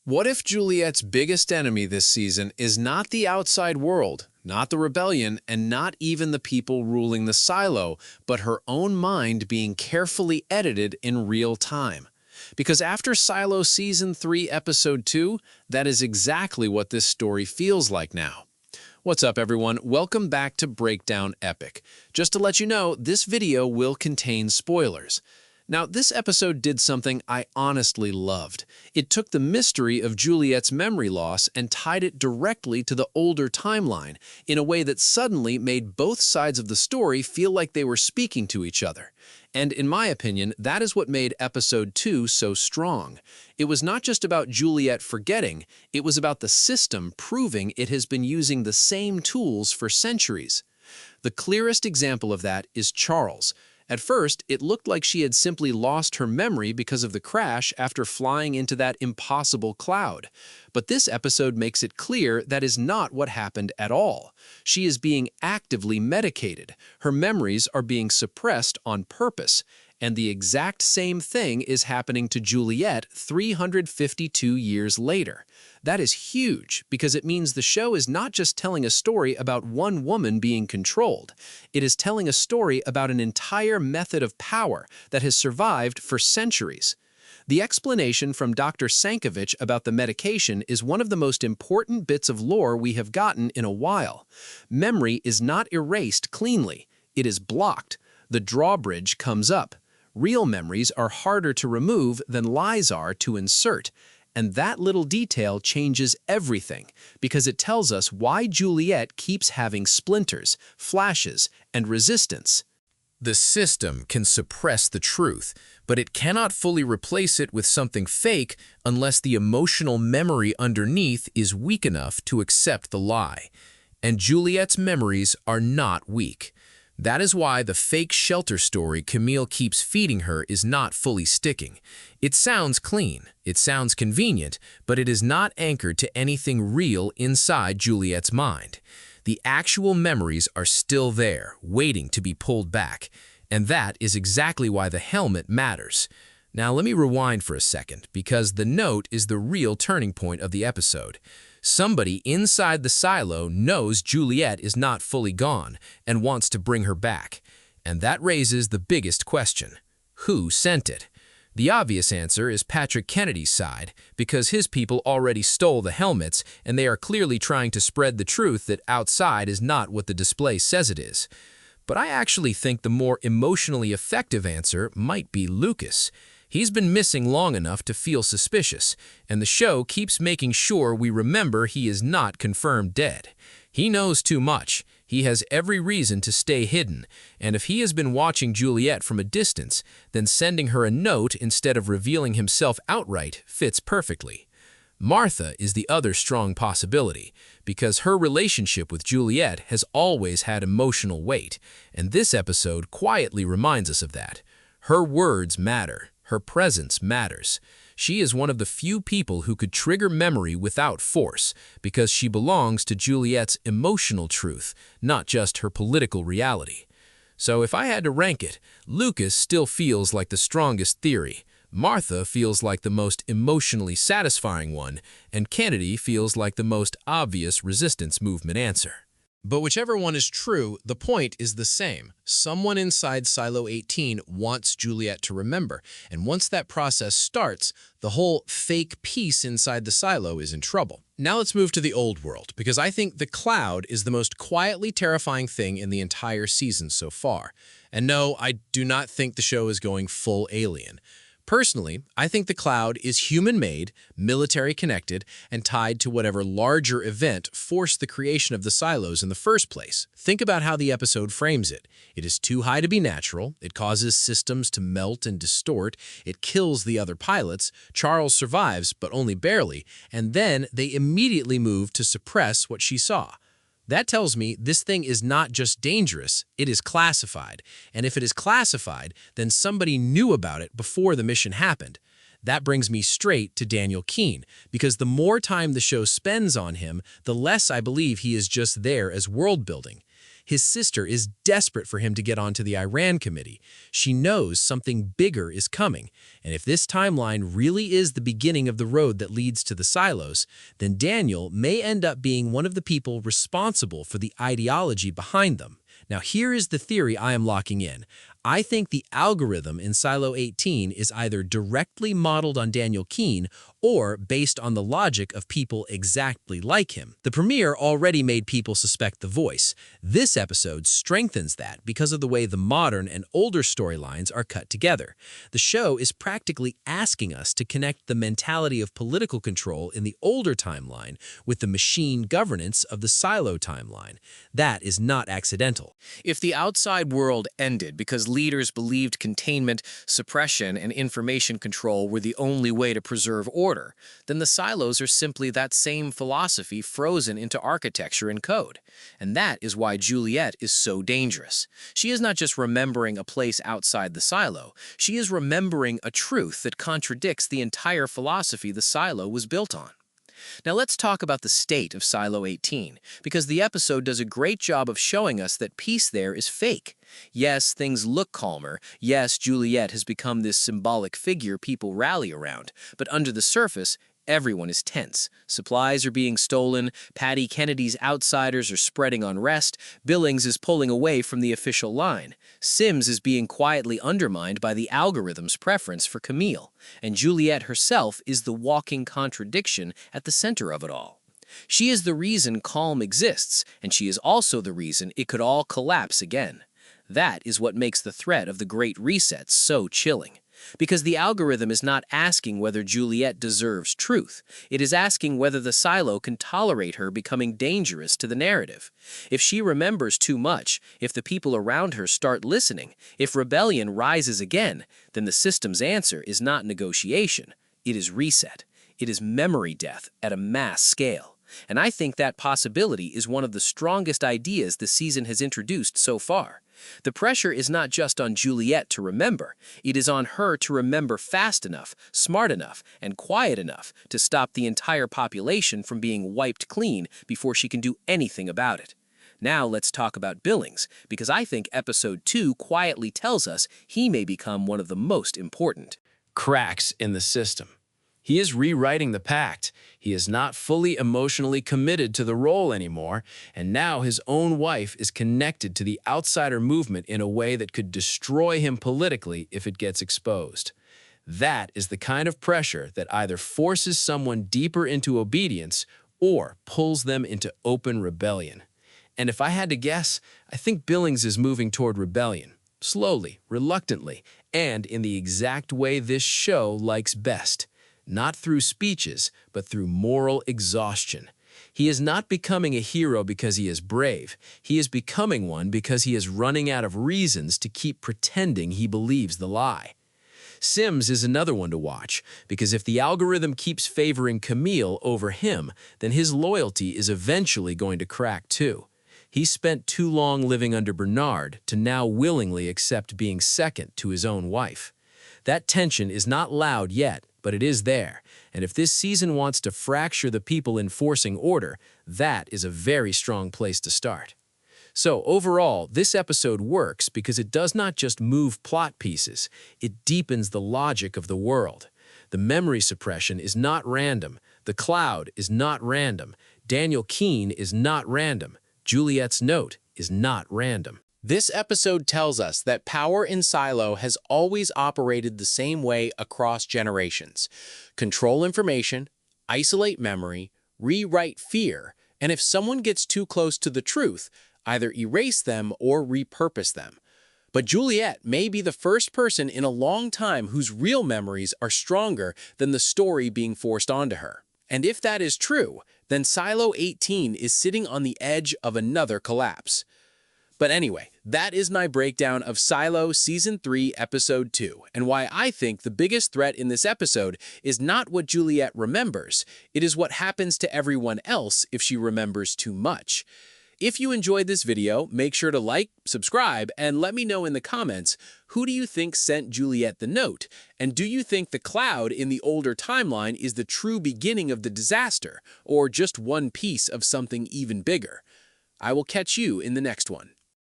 What if Juliet's biggest enemy this season is not the outside world, not the rebellion, and not even the people ruling the silo, but her own mind being carefully edited in real time? Because after Silo Season 3, Episode 2, that is exactly what this story feels like now. What's up, everyone? Welcome back to Breakdown Epic. Just to let you know, this video will contain spoilers. Now, this episode did something I honestly loved. It took the mystery of Juliet's memory loss and tied it directly to the older timeline in a way that suddenly made both sides of the story feel like they were speaking to each other. And in my opinion, that is what made Episode 2 so strong. It was not just about Juliet forgetting, it was about the system proving it has been using the same tools for centuries. The clearest example of that is Charles. At first, it looked like she had simply lost her memory because of the crash after flying into that impossible cloud. But this episode makes it clear that is not what happened at all. She is being actively medicated. Her memories are being suppressed on purpose. And the exact same thing is happening to Juliet 352 years later. That is huge because it means the show is not just telling a story about one woman being controlled. It is telling a story about an entire method of power that has survived for centuries. The explanation from Dr. Sankovic about the medication is one of the most important bits of lore we have gotten in a while. Memory is not erased cleanly. It is blocked. The drawbridge comes up. Real memories are harder to remove than lies are to insert. And that little detail changes everything because it tells us why Juliet keeps having splinters, flashes, and resistance. The system can suppress the truth, but it cannot fully replace it with something fake unless the emotional memory underneath is weak enough to accept the lie. And Juliet's memories are not weak. That is why the fake shelter story Camille keeps feeding her is not fully sticking. It sounds clean, it sounds convenient, but it is not anchored to anything real inside Juliet's mind. The actual memories are still there, waiting to be pulled back. And that is exactly why the helmet matters. Now let me rewind for a second, because the note is the real turning point of the episode. Somebody inside the silo knows Juliet is not fully gone and wants to bring her back. And that raises the biggest question. Who sent it? The obvious answer is Patrick Kennedy's side, because his people already stole the helmets and they are clearly trying to spread the truth that outside is not what the display says it is. But I actually think the more emotionally effective answer might be Lucas. He's been missing long enough to feel suspicious, and the show keeps making sure we remember he is not confirmed dead. He knows too much. He has every reason to stay hidden, and if he has been watching Juliet from a distance, then sending her a note instead of revealing himself outright fits perfectly. Martha is the other strong possibility, because her relationship with Juliet has always had emotional weight, and this episode quietly reminds us of that. Her words matter. Her presence matters. She is one of the few people who could trigger memory without force because she belongs to Juliet's emotional truth, not just her political reality. So if I had to rank it, Lucas still feels like the strongest theory, Martha feels like the most emotionally satisfying one, and Kennedy feels like the most obvious resistance movement answer. But whichever one is true, the point is the same. Someone inside Silo 18 wants Juliet to remember, and once that process starts, the whole fake piece inside the silo is in trouble. Now let's move to the old world, because I think the cloud is the most quietly terrifying thing in the entire season so far. And no, I do not think the show is going full alien. Personally, I think the cloud is human-made, military-connected, and tied to whatever larger event forced the creation of the silos in the first place. Think about how the episode frames it. It is too high to be natural, it causes systems to melt and distort, it kills the other pilots, Charles survives, but only barely, and then they immediately move to suppress what she saw. That tells me this thing is not just dangerous, it is classified. And if it is classified, then somebody knew about it before the mission happened. That brings me straight to Daniel Keene, because the more time the show spends on him, the less I believe he is just there as world building. His sister is desperate for him to get onto the Iran committee. She knows something bigger is coming, and if this timeline really is the beginning of the road that leads to the silos, then Daniel may end up being one of the people responsible for the ideology behind them. Now, here is the theory I am locking in. I think the algorithm in Silo 18 is either directly modeled on Daniel Keene or based on the logic of people exactly like him. The premiere already made people suspect the voice. This episode strengthens that because of the way the modern and older storylines are cut together. The show is practically asking us to connect the mentality of political control in the older timeline with the machine governance of the Silo timeline. That is not accidental. If the outside world ended because leaders believed containment, suppression, and information control were the only way to preserve order, then the silos are simply that same philosophy frozen into architecture and code. And that is why Juliette is so dangerous. She is not just remembering a place outside the silo, she is remembering a truth that contradicts the entire philosophy the silo was built on. Now let's talk about the state of Silo 18, because the episode does a great job of showing us that peace there is fake. Yes, things look calmer. Yes, Juliette has become this symbolic figure people rally around. But under the surface, everyone is tense. Supplies are being stolen, Patty Kennedy's outsiders are spreading unrest, Billings is pulling away from the official line, Sims is being quietly undermined by the algorithm's preference for Camille, and Juliette herself is the walking contradiction at the center of it all. She is the reason calm exists, and she is also the reason it could all collapse again. That is what makes the threat of the Great Reset so chilling. Because the algorithm is not asking whether Juliette deserves truth. It is asking whether the silo can tolerate her becoming dangerous to the narrative. If she remembers too much, if the people around her start listening, if rebellion rises again, then the system's answer is not negotiation. It is reset. It is memory death at a mass scale. And I think that possibility is one of the strongest ideas the season has introduced so far. The pressure is not just on Juliette to remember, it is on her to remember fast enough, smart enough, and quiet enough to stop the entire population from being wiped clean before she can do anything about it. Now let's talk about Billings, because I think Episode 2 quietly tells us he may become one of the most important. Cracks in the system. He is rewriting the pact. He is not fully emotionally committed to the role anymore, and now his own wife is connected to the outsider movement in a way that could destroy him politically if it gets exposed. That is the kind of pressure that either forces someone deeper into obedience or pulls them into open rebellion. And if I had to guess, I think Billings is moving toward rebellion. Slowly, reluctantly, and in the exact way this show likes best. Not through speeches, but through moral exhaustion. He is not becoming a hero because he is brave. He is becoming one because he is running out of reasons to keep pretending he believes the lie. Sims is another one to watch, because if the algorithm keeps favoring Camille over him, then his loyalty is eventually going to crack too. He spent too long living under Bernard to now willingly accept being second to his own wife. That tension is not loud yet, but it is there, and if this season wants to fracture the people enforcing order, that is a very strong place to start. So overall, this episode works because it does not just move plot pieces, it deepens the logic of the world. The memory suppression is not random, the cloud is not random, Daniel Keene is not random, Juliette's note is not random. This episode tells us that power in Silo has always operated the same way across generations. Control information, isolate memory, rewrite fear, and if someone gets too close to the truth, either erase them or repurpose them. But Juliette may be the first person in a long time whose real memories are stronger than the story being forced onto her. And if that is true, then Silo 18 is sitting on the edge of another collapse. But anyway, that is my breakdown of Silo Season 3, Episode 2, and why I think the biggest threat in this episode is not what Juliette remembers, it is what happens to everyone else if she remembers too much. If you enjoyed this video, make sure to like, subscribe, and let me know in the comments, who do you think sent Juliette the note? And do you think the cloud in the older timeline is the true beginning of the disaster, or just one piece of something even bigger? I will catch you in the next one.